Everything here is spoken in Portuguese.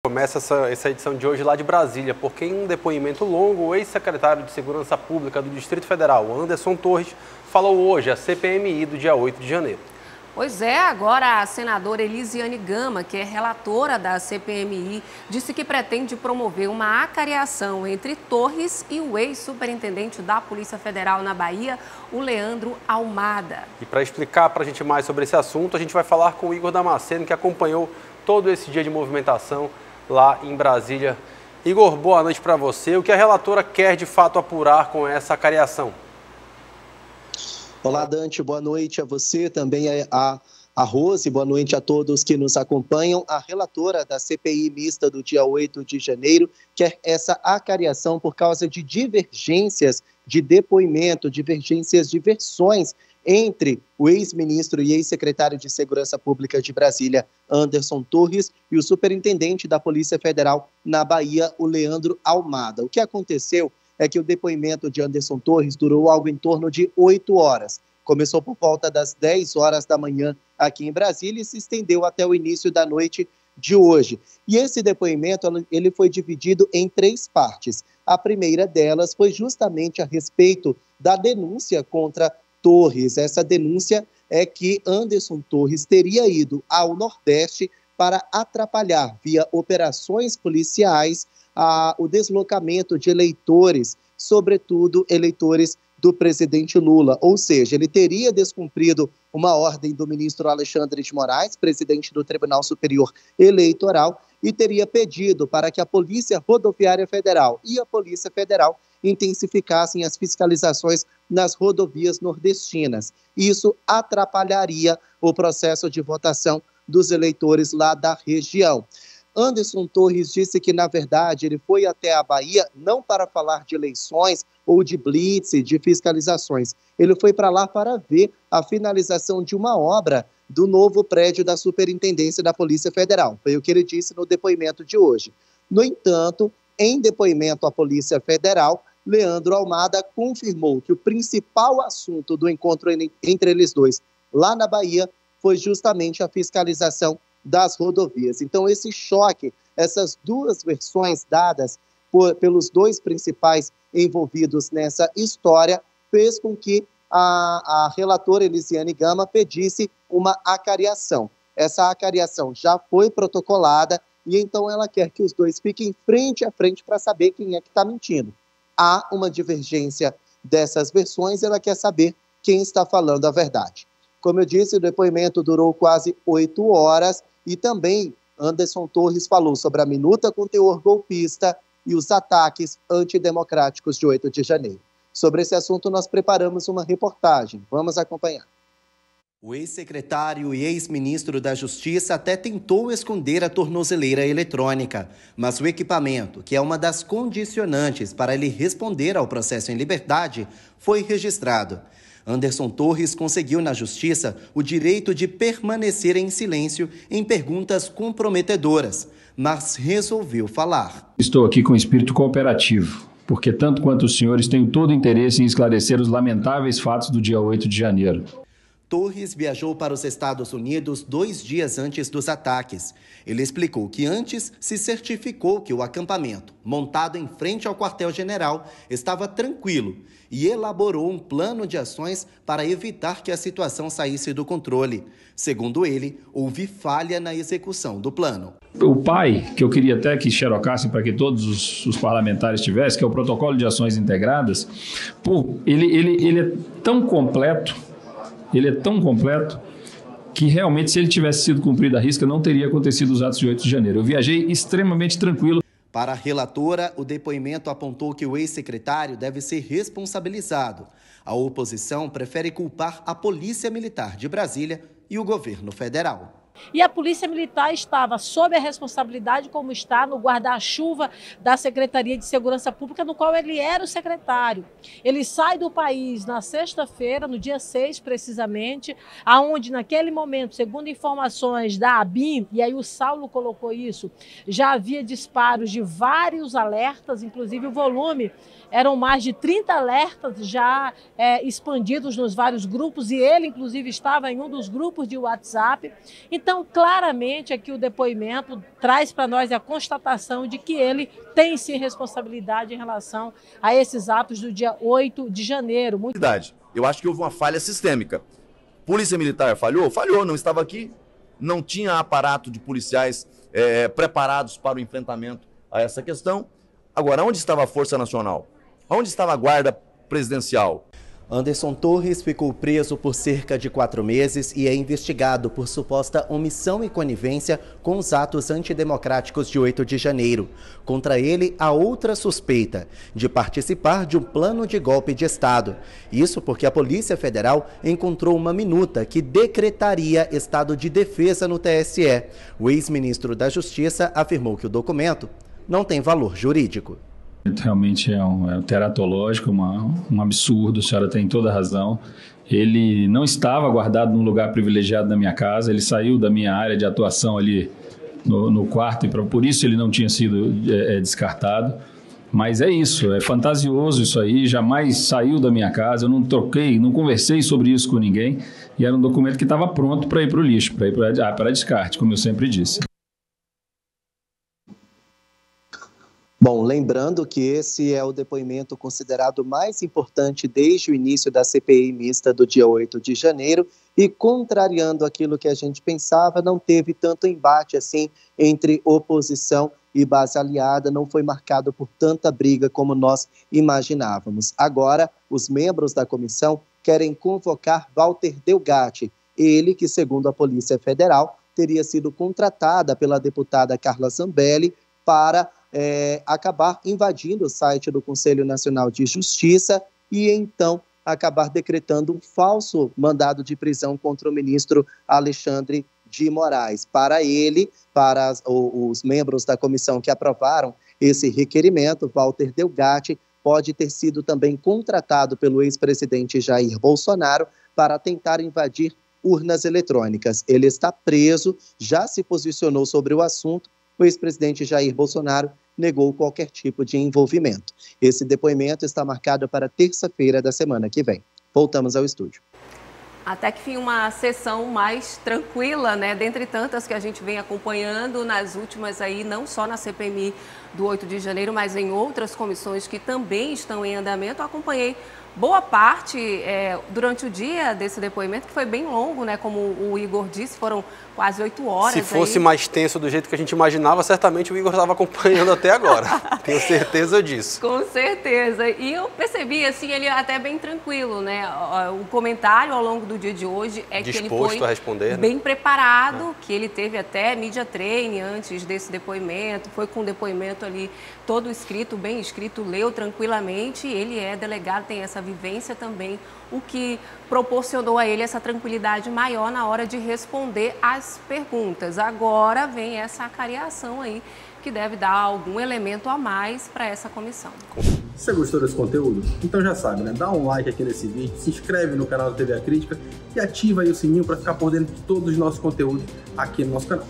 Começa essa edição de hoje lá de Brasília, porque em um depoimento longo, o ex-secretário de Segurança Pública do Distrito Federal, Anderson Torres, falou hoje à CPMI do dia 8 de janeiro. Pois é, agora a senadora Elisiane Gama, que é relatora da CPMI, disse que pretende promover uma acariação entre Torres e o ex-superintendente da Polícia Federal na Bahia, o Leandro Almada. E para explicar para a gente mais sobre esse assunto, a gente vai falar com o Igor Damasceno, que acompanhou todo esse dia de movimentação lá em Brasília. Igor, boa noite para você. O que a relatora quer de fato apurar com essa acariação? Olá, Dante, boa noite a você, também a Rose, boa noite a todos que nos acompanham. A relatora da CPI mista do dia 8 de janeiro quer essa acariação por causa de divergências de depoimento, divergências de versões entre o ex-ministro e ex-secretário de Segurança Pública de Brasília, Anderson Torres, e o superintendente da Polícia Federal na Bahia, o Leandro Almada. O que aconteceu é que o depoimento de Anderson Torres durou algo em torno de 8 horas. Começou por volta das 10 horas da manhã aqui em Brasília e se estendeu até o início da noite de hoje. E esse depoimento ele foi dividido em 3 partes. A primeira delas foi justamente a respeito da denúncia contra Torres. Essa denúncia é que Anderson Torres teria ido ao Nordeste para atrapalhar, via operações policiais, o deslocamento de eleitores, sobretudo eleitores do presidente Lula. Ou seja, ele teria descumprido uma ordem do ministro Alexandre de Moraes, presidente do Tribunal Superior Eleitoral, e teria pedido para que a Polícia Rodoviária Federal e a Polícia Federal intensificassem as fiscalizações nas rodovias nordestinas. Isso atrapalharia o processo de votação dos eleitores lá da região. Anderson Torres disse que, na verdade, ele foi até a Bahia não para falar de eleições ou de blitz, de fiscalizações. Ele foi para lá para ver a finalização de uma obra do novo prédio da Superintendência da Polícia Federal. Foi o que ele disse no depoimento de hoje. No entanto, em depoimento à Polícia Federal, Leandro Almada confirmou que o principal assunto do encontro entre eles dois lá na Bahia foi justamente a fiscalização das rodovias. Então, esse choque, essas duas versões dadas pelos dois principais envolvidos nessa história, fez com que a relatora Elisiane Gama pedisse uma acariação. Essa acariação já foi protocolada e então ela quer que os dois fiquem frente a frente para saber quem é que está mentindo. Há uma divergência dessas versões, ela quer saber quem está falando a verdade. Como eu disse, o depoimento durou quase 8 horas e também Anderson Torres falou sobre a minuta com teor golpista e os ataques antidemocráticos de 8 de janeiro. Sobre esse assunto, nós preparamos uma reportagem. Vamos acompanhar. O ex-secretário e ex-ministro da Justiça até tentou esconder a tornozeleira eletrônica, mas o equipamento, que é uma das condicionantes para ele responder ao processo em liberdade, foi registrado. Anderson Torres conseguiu na Justiça o direito de permanecer em silêncio em perguntas comprometedoras, mas resolveu falar. Estou aqui com espírito cooperativo, porque tanto quanto os senhores tenho todo o interesse em esclarecer os lamentáveis fatos do dia 8 de janeiro. Torres viajou para os Estados Unidos 2 dias antes dos ataques. Ele explicou que antes se certificou que o acampamento, montado em frente ao quartel-general, estava tranquilo e elaborou um plano de ações para evitar que a situação saísse do controle. Segundo ele, houve falha na execução do plano. O PAI, que eu queria até que xerocassem para que todos os parlamentares tivessem, que é o Protocolo de Ações Integradas, ele é tão completo, que realmente, se ele tivesse sido cumprido à risca, não teria acontecido os atos de 8 de janeiro. Eu viajei extremamente tranquilo. Para a relatora, o depoimento apontou que o ex-secretário deve ser responsabilizado. A oposição prefere culpar a Polícia Militar de Brasília e o governo federal. E a Polícia Militar estava sob a responsabilidade, como está no guarda-chuva da Secretaria de Segurança Pública, no qual ele era o secretário. Ele sai do país na sexta-feira, no dia 6 precisamente, aonde naquele momento, segundo informações da ABIN, e aí o Saulo colocou isso, já havia disparos de vários alertas, inclusive o volume eram mais de 30 alertas já expandidos nos vários grupos, e ele inclusive estava em um dos grupos de WhatsApp. Então, Então, claramente, aqui o depoimento traz para nós a constatação de que ele tem sim responsabilidade em relação a esses atos do dia 8 de janeiro. Eu acho que houve uma falha sistêmica. Polícia Militar falhou? Falhou, não estava aqui. Não tinha aparato de policiais preparados para o enfrentamento a essa questão. Agora, onde estava a Força Nacional? Onde estava a Guarda Presidencial? Anderson Torres ficou preso por cerca de 4 meses e é investigado por suposta omissão e conivência com os atos antidemocráticos de 8 de janeiro. Contra ele, há outra suspeita, de participar de um plano de golpe de Estado. Isso porque a Polícia Federal encontrou uma minuta que decretaria estado de defesa no TSE. O ex-ministro da Justiça afirmou que o documento não tem valor jurídico. Realmente é um teratológico, um absurdo, a senhora tem toda a razão. Ele não estava guardado num lugar privilegiado da minha casa, ele saiu da minha área de atuação ali no quarto, e por isso ele não tinha sido descartado. Mas é isso, é fantasioso isso aí, jamais saiu da minha casa, eu não troquei, não conversei sobre isso com ninguém, e era um documento que estava pronto para ir para o lixo, para ir para descarte, como eu sempre disse. Bom, lembrando que esse é o depoimento considerado mais importante desde o início da CPI mista do dia 8 de janeiro e, contrariando aquilo que a gente pensava, não teve tanto embate assim entre oposição e base aliada, não foi marcado por tanta briga como nós imaginávamos. Agora, os membros da comissão querem convocar Walter Delgatti, ele que, segundo a Polícia Federal, teria sido contratada pela deputada Carla Zambelli para acabar invadindo o site do Conselho Nacional de Justiça e então acabar decretando um falso mandado de prisão contra o ministro Alexandre de Moraes. Para ele, para os membros da comissão que aprovaram esse requerimento, Walter Delgatti pode ter sido também contratado pelo ex-presidente Jair Bolsonaro para tentar invadir urnas eletrônicas. Ele está preso, já se posicionou sobre o assunto. O ex-presidente Jair Bolsonaro negou qualquer tipo de envolvimento. Esse depoimento está marcado para terça-feira da semana que vem. Voltamos ao estúdio. Até que fim, uma sessão mais tranquila, né? Dentre tantas que a gente vem acompanhando nas últimas aí, não só na CPMI do 8 de janeiro, mas em outras comissões que também estão em andamento. Eu acompanhei boa parte durante o dia desse depoimento, que foi bem longo, né? Como o Igor disse, foram quase 8 horas. Se fosse mais tenso do jeito que a gente imaginava, certamente o Igor estava acompanhando até agora. Tenho certeza disso. Com certeza. E eu percebi, assim, ele até bem tranquilo, né? O comentário ao longo do dia de hoje é que ele foi a responder, bem preparado, que ele teve até media training antes desse depoimento, foi com o depoimento ali todo escrito, bem escrito, leu tranquilamente. Ele é delegado, tem essa vivência também, o que proporcionou a ele essa tranquilidade maior na hora de responder às perguntas. Agora vem essa acariação aí, que deve dar algum elemento a mais para essa comissão. Você gostou desse conteúdo? Então já sabe, né? Dá um like aqui nesse vídeo, se inscreve no canal da TV A Crítica e ativa aí o sininho para ficar por dentro de todos os nossos conteúdos aqui no nosso canal.